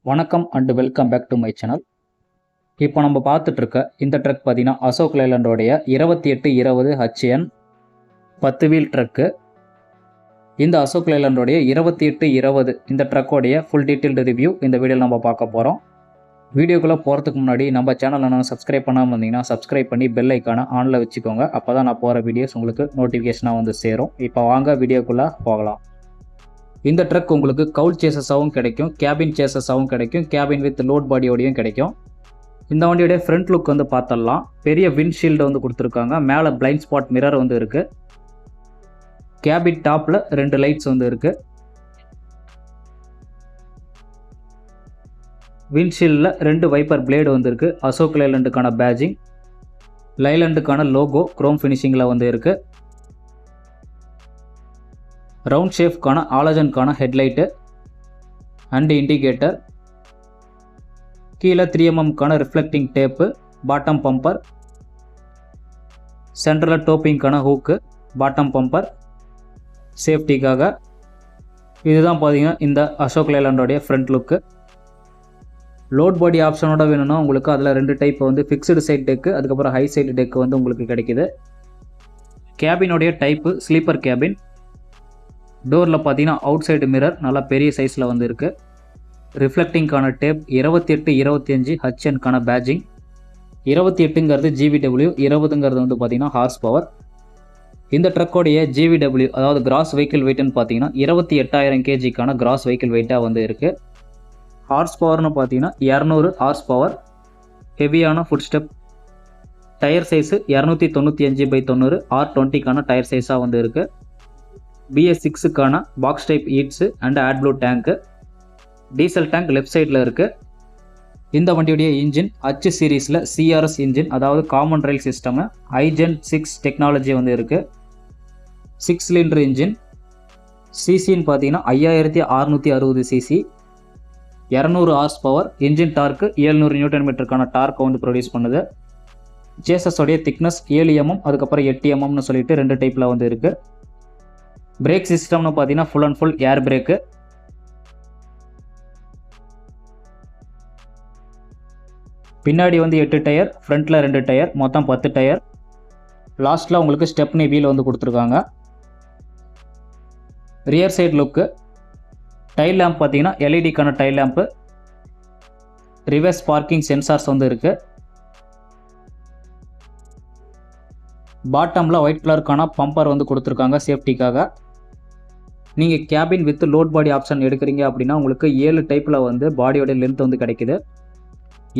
வணக்கம் and welcome back to my channel. இப்போ நம்ம பார்த்துட்டு இருக்க இந்த ட்ரக் பார்த்தீங்கன்னா அசோக் லேலண்டோடைய 2820 HN 10 வீல் ட்ரக்கு. இந்த அசோக் லேலண்டோடைய 2820 இந்த ட்ரக்கோடைய ஃபுல் டீட்டெயில்டு ரிவ்யூ இந்த வீடியோவில் நம்ம பார்க்க போகிறோம். வீடியோக்குள்ளே போகிறதுக்கு முன்னாடி நம்ம சேனலை நான் சப்ஸ்கிரைப் பண்ணாமல் இருந்தீங்கன்னா சப்ஸ்கிரைப் பண்ணி பெல் ஐக்கானை ஆனில் வச்சுக்கோங்க. அப்போ தான் நான் போகிற வீடியோஸ் உங்களுக்கு நோட்டிஃபிகேஷனாக வந்து சேரும். இப்போ வாங்க வீடியோக்குள்ளே போகலாம். இந்த ட்ரக் உங்களுக்கு கவுல் சேசஸாகவும் கிடைக்கும், கேபின் சேசஸாகவும் கிடைக்கும், கேபின் வித் லோட் பாடியோடையும் கிடைக்கும். இந்த வண்டியோடைய ஃப்ரண்ட் லுக் வந்து பார்த்தலாம். பெரிய விண்ட்ஷீல்டு வந்து கொடுத்துருக்காங்க. மேலே பிளைண்ட் ஸ்பாட் மிரர் வந்து இருக்குது. கேபின் டாப்பில் 2 லைட்ஸ் வந்து இருக்குது. விண்ட்ஷீல்டில் 2 வைப்பர் பிளேடு வந்து இருக்குது. அசோக் லேலண்டுக்கான பேஜிங், லைலண்டுக்கான லோகோ குரோம் ஃபினிஷிங்கில் வந்து இருக்குது. ரவுண்ட் ஷேஃப்கான ஆலஜனுக்கான ஹெட்லைட்டு அண்ட் இண்டிகேட்டர், கீழே 3mm reflecting tape, bottom bumper, சென்ட்ரலில் டோப்பிங்கான ஹூக்கு, பாட்டம் பம்பர் சேஃப்டிக்காக. இதுதான் பார்த்தீங்கன்னா இந்த அசோக் லேலண்டோடைய ஃப்ரண்ட் லுக்கு. லோட் பாடி ஆப்ஷனோட வேணும்னா உங்களுக்கு அதில் 2 டைப் வந்து ஃபிக்ஸ்டு சைட் டெக்கு, அதுக்கப்புறம் ஹை சைடு டெக்கு வந்து உங்களுக்கு கிடைக்குது. கேபினுடைய டைப்பு ஸ்லீப்பர் கேபின். டோரில் பார்த்தீங்கன்னா அவுட் சைடு மிரர் நல்லா பெரிய சைஸில் வந்து இருக்குது. ரிஃப்ளெக்டிங்கான டேப், 2825 HNக்கான பேஜிங். 28ங்கிறது GVW, 20ங்கிறது வந்து பார்த்தீங்கன்னா ஹார்ஸ் பவர். இந்த ட்ரக்கோடைய GVW அதாவது கிராஸ் வெஹிக்கிள் வெயிட்னு பார்த்தீங்கன்னா 28,000 kgக்கான கிராஸ் வெஹிக்கிள் வெயிட்டாக வந்து இருக்குது. ஹார்ஸ் பவர்னு பார்த்தீங்கன்னா 200 ஹார்ஸ் பவர். ஹெவியான ஃபுட் ஸ்டெப். டயர் சைஸு 295/90 R20க்கான டயர் சைஸாக வந்து இருக்குது. BS6க்கான box type EATS and AdBlue tank. Diesel tank left சைடில் இருக்குது. இந்த வண்டியுடைய இன்ஜின் H சீரீஸில் CRS இன்ஜின், அதாவது common rail system, iGen 6 technology வந்து இருக்குது. 6 சிலிண்டர் இன்ஜின். சிசின்னு பார்த்தீங்கன்னா 5660 CC, 200 horse power. Engine torque 700 Nm டார்க்கை வந்து ப்ரொடியூஸ் பண்ணுது. சேசஸோடைய திக்னஸ் 7 mm, அதுக்கப்புறம் 8 mmனு சொல்லிட்டு 2 டைப்பில் வந்து இருக்குது. பிரேக் சிஸ்டம்னு பார்த்தீங்கன்னா full and full air brake. பின்னாடி வந்து 8 டயர், ஃப்ரண்ட்டில் 2 டயர், மொத்தம் 10 டயர். லாஸ்ட்டில் உங்களுக்கு ஸ்டெப்னி வீல் வந்து கொடுத்துருக்காங்க. Rear side look. Tail lamp பார்த்தீங்கன்னா எல்இடிக்கான tail lamp. Reverse parking sensors வந்து இருக்குது. பாட்டமில் ஒயிட் கலருக்கான பம்பர் வந்து கொடுத்துருக்காங்க சேஃப்டிக்காக. நீங்கள் cabin with load body option எடுக்கிறீங்க அப்படின்னா உங்களுக்கு 7 டைப்பில் வந்து பாடியோட லென்த் வந்து கிடைக்குது.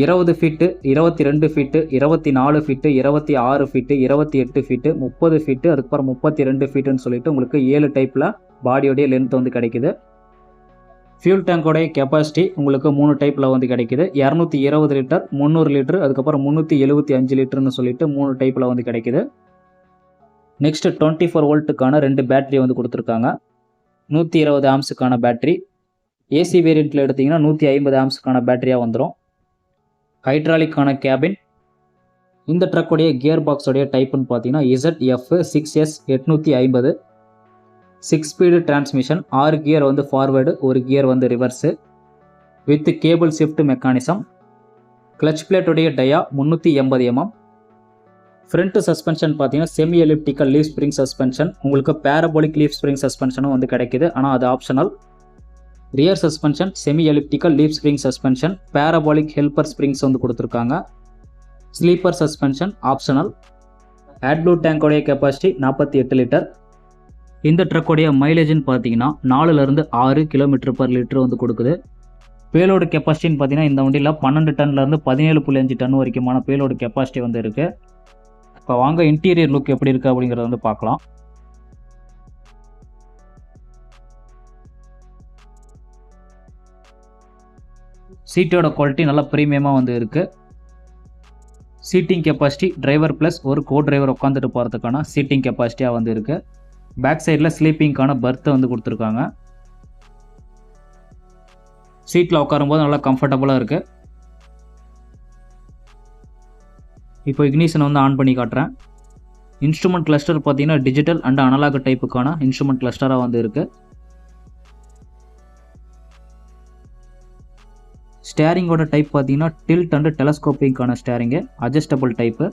20 feet, 22 feet, 24 feet, 26 feet, 28 feet, 30 feet, அதுக்கப்புறம் 32 ஃபீட்டுன்னு சொல்லிட்டு உங்களுக்கு 7 டைப்பில் பாடியோடைய லென்த் வந்து கிடைக்குது. ஃபியூல் டேங்கோடைய கெப்பாசிட்டி உங்களுக்கு 3 டைப்பில் வந்து கிடைக்குது. 220 லிட்டர், 300 லிட்டர், அதுக்கப்புறம் 375 லிட்டர்னு சொல்லிட்டு 3 டைப்பில் வந்து கிடைக்குது. நெக்ஸ்ட்டு 24 வோல்ட்டுக்கான 2 பேட்டரி வந்து கொடுத்துருக்காங்க. 120 ஆம்ஸுக்கான பேட்டரி. ஏசி வேரியண்ட்டில் எடுத்திங்கன்னா 150 ஆம்ஸுக்கான பேட்டரியாக வந்துடும். ஹைட்ராலிக்கான கேபின். இந்த ட்ரக்குடைய கியர் பாக்ஸோடைய டைப்புன்னு பார்த்தீங்கன்னா ZF6S 850. 6 ஸ்பீடு டிரான்ஸ்மிஷன், 6 கியர் வந்து ஃபார்வேர்டு, 1 கியர் வந்து reverse with cable shift mechanism. Clutch பிளேட்டுடைய டயா 380 mm. ஃப்ரண்ட் சஸ்பென்ஷன் பார்த்தீங்கன்னா semi elliptical leaf spring suspension. உங்களுக்கு பேரபோலிக் லீஃப் ஸ்ப்ரிங் சஸ்பென்ஷனும் வந்து கிடைக்குது, ஆனால் அது optional. Rear suspension semi elliptical leaf spring suspension, parabolic helper springs வந்து கொடுத்துருக்காங்க. Sleeper suspension optional. AdBlue டேங்கோடைய capacity 48 litre. இந்த ட்ரக்கோடைய மைலேஜ்னு பார்த்தீங்கன்னா 4லேருந்து 6 km/லிட்டர் வந்து கொடுக்குது. பேலோடு கெப்பாசிட்டின்னு பார்த்தீங்கன்னா இந்த வண்டியில் 12 டன்லேருந்து 17.5 டன் வரைக்குமான பேலோடு கெப்பாசிட்டி வந்து இருக்குது. இப்போ வாங்க இன்டீரியர் லுக் எப்படி இருக்குது அப்படிங்கிறத வந்து பார்க்கலாம். சீட்டோட குவாலிட்டி நல்லா ப்ரீமியமாக வந்து இருக்குது. சீட்டிங் கெப்பாசிட்டி டிரைவர் ப்ளஸ் ஒரு கோ டிரைவர் உட்காந்துட்டு போகிறதுக்கான சீட்டிங் கெப்பாசிட்டியாக வந்து இருக்குது. பேக் சைடில் ஸ்லீப்பிங்கான பர்த்தை வந்து கொடுத்துருக்காங்க. சீட்டில் உட்காரும்போது நல்லா கம்ஃபர்டபுளாக இருக்குது. இப்போ இக்னிஷன் வந்து ஆன் பண்ணி காட்டுறேன். இன்ஸ்ட்ருமெண்ட் கிளஸ்டர் பார்த்தீங்கன்னா டிஜிட்டல் அண்ட் அனலாக் டைப்புக்கான இன்ஸ்ட்ருமெண்ட் கிளஸ்டராக வந்து இருக்குது. ஸ்டேரிங்கோட டைப் பார்த்தீங்கன்னா டில்ட் அண்ட் டெலஸ்கோப்பிங்கான steering, adjustable type.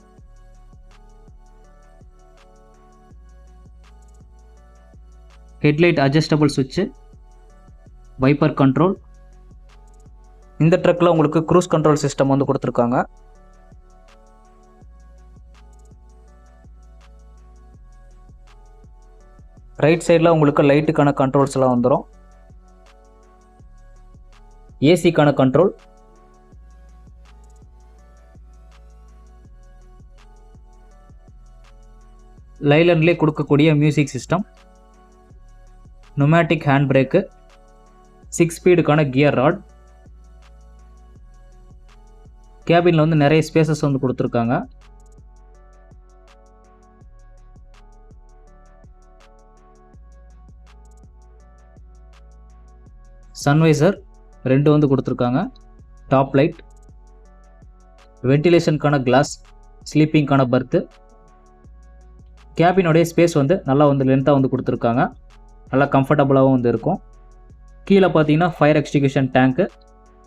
Headlight adjustable சுவிட்சு, வைப்பர் கண்ட்ரோல். இந்த ட்ரக்கில் உங்களுக்கு க்ரூஸ் கண்ட்ரோல் சிஸ்டம் வந்து கொடுத்துருக்காங்க. ரைட் சைடில் உங்களுக்கு லைட்டுக்கான கண்ட்ரோல்ஸ் எல்லாம் வந்துடும். ஏசிக்கான கண்ட்ரோல், லைலண்ட்லேயே கொடுக்கக்கூடிய music system, pneumatic hand brake, 6 ஸ்பீடுக்கான கியர் ராட். கேபினில் வந்து நிறைய ஸ்பேசஸ் வந்து கொடுத்துருக்காங்க. சன்வைசர் 2 வந்து கொடுத்துருக்காங்க. டாப் லைட், வென்டிலேஷனுக்கான கிளாஸ், ஸ்லீப்பிங்கான பர்த்து. கேபினோடைய ஸ்பேஸ் வந்து நல்லா வந்து லென்த்தாக வந்து கொடுத்துருக்காங்க. நல்லா கம்ஃபர்டபுளாகவும் வந்து இருக்கும். கீழே பார்த்தீங்கன்னா fire extinguisher tank,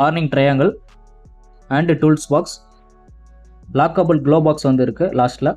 warning triangle and tools box, lockable glove box வந்து இருக்குது லாஸ்ட்டில்.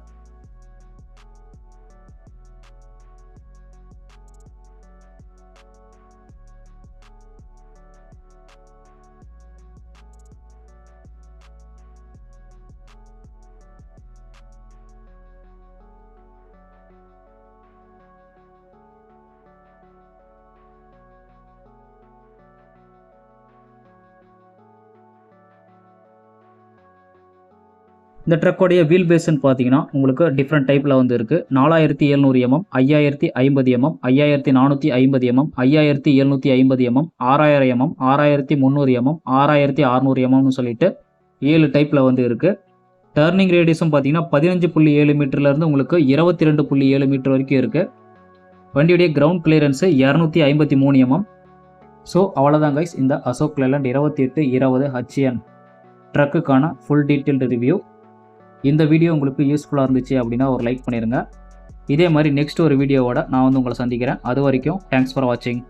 இந்த ட்ரக்கோடைய வீல் பேஸ்ன்னு பார்த்தீங்கன்னா உங்களுக்கு டிஃப்ரெண்ட் டைப்பில் வந்து இருக்குது. 4700 mm, 5050 mm, 5450 mm, 5750 mm, 6000 mm, 6300 mm, 6600 mmனு சொல்லிட்டு 7 டைப்பில் வந்து இருக்குது. டர்னிங் ரேடியஸும் பார்த்தீங்கன்னா 15.7 மீட்டர்லேருந்து உங்களுக்கு 22.7 மீட்டர் வரைக்கும் இருக்குது. வண்டியுடைய கிரவுண்ட் கிளியரன்ஸு 253 mm. ஸோ அவ்வளோதான் கைஸ், இந்த அசோக் லேலண்ட் 2820 HN ட்ரக்குக்கான ஃபுல் டீட்டெயில்டு ரிவ்யூ. இந்த வீடியோ உங்களுக்கு யூஸ்ஃபுல்லாக இருந்துச்சு அப்படின்னா ஒரு லைக் பண்ணிடுங்க. இதே மாதிரி நெக்ஸ்ட் ஒரு வீடியோவோட நான் வந்து உங்களை சந்திக்கிறேன். அது வரைக்கும் தேங்க்ஸ் ஃபார் வாட்சிங்.